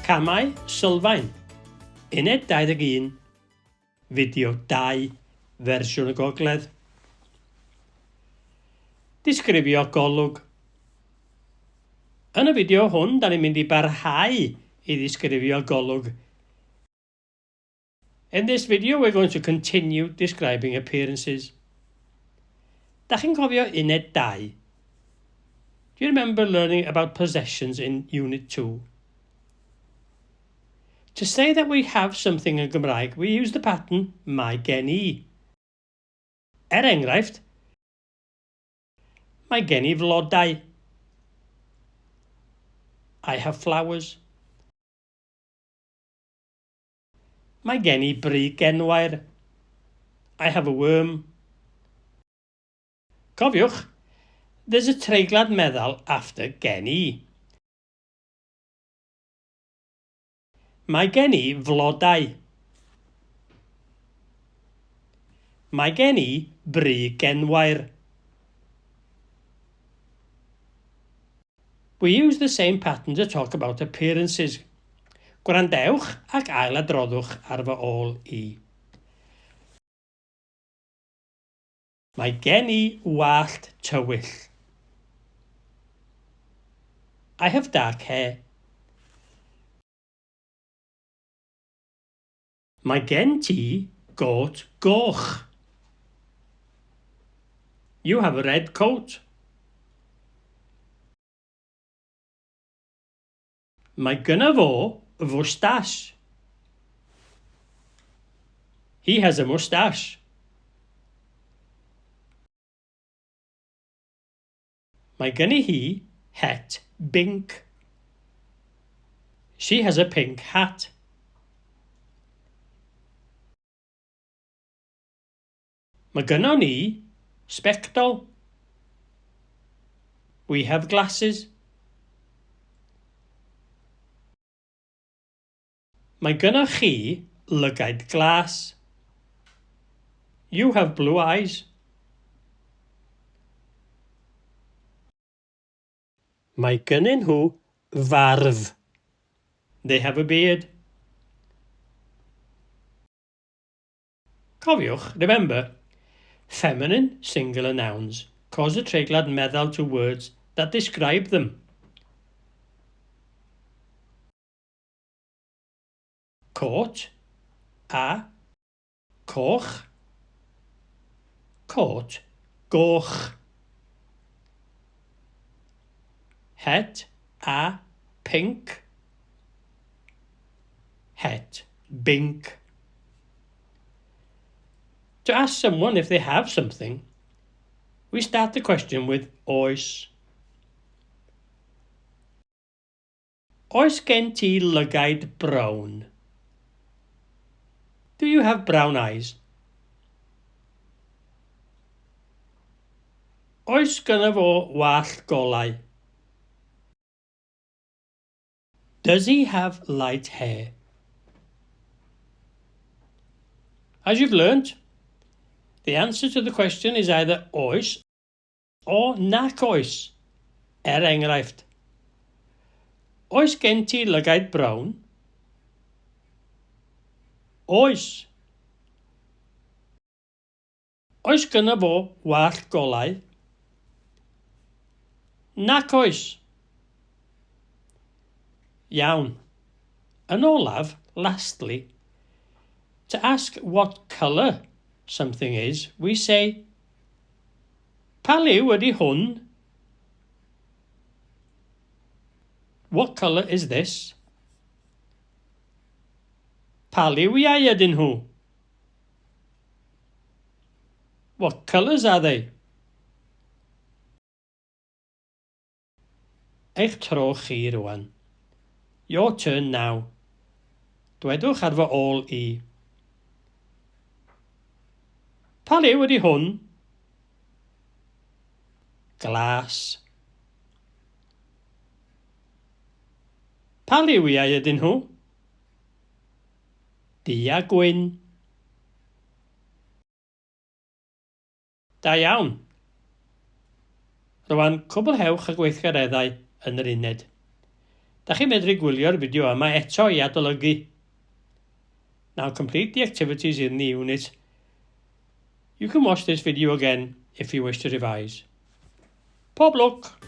Camau, Sylfaen, Uned 21, fideo 2, fersiwn y gogledd. Disgrifio Golwg. Yn y fideo hwn, da ni'n mynd i barhau i ddisgrifio Golwg. In this video, we're going to continue describing appearances. Da chi'n cofio Uned 2? Do you remember learning about possessions in Unit 2? To say that we have something in Gymraeg, we use the pattern mae gen I. Enghraifft, mae gen I flodau. I have flowers. Mae gen I brig genwair. I have a worm. Cofiwch, there's a treiglad meddal after gen I. Mae gen I flodau. Mae gen I brig genwair. We use the same pattern to talk about appearances. Gwrandewch ac ailadroddwch ar fy ôl I. Mae gen I wallt tywyll. I have dark hair. Mae gen ti got goch. You have a red coat. Mae gyna fo fwstash. He has a moustache. Mae gyna hi het binc. She has a pink hat. Mae gynnon ni spectol. We have glasses. Mae gynnoch chi lygaid glas. You have blue eyes. Mae gynnyn nhw farf. They have a beard. Cofiwch, remember, feminine singular nouns cause a treiglad meddal to words that describe them. Coat, a, coch. Coat, goch. Het, a, pink. Het, bink. To ask someone if they have something, we start the question with oes. Oes gen ti lygaid brown? Do you have brown eyes? Oes gyna fo wallt golau? Does he have light hair? As you've learnt, the answer to the question is either oes or nac oes. Enghraifft. Oes gen ti lygaid brown? Oes. Oes gyna fo wallt golau? Nac oes. Iawn. Yn olaf, lastly, to ask what colour something is, we say, pa liw ydi hwn? What colour is this? Pa liw iau ydyn nhw? What colours are they? Eich tro chi rwan. Your turn now. Dwedwch ar fy ôl I. Pa liw ydi hwn? Glas. Pa liwiau ydyn nhw? Du a gwyn. Da iawn. Rwan, cwblhewch y gweithgareddau yn yr uned. Da chi medru gwylio'r fideo yma eto I adolygu. Now complete the activities in the unit. You can watch this video again if you wish to revise. Pob lwc!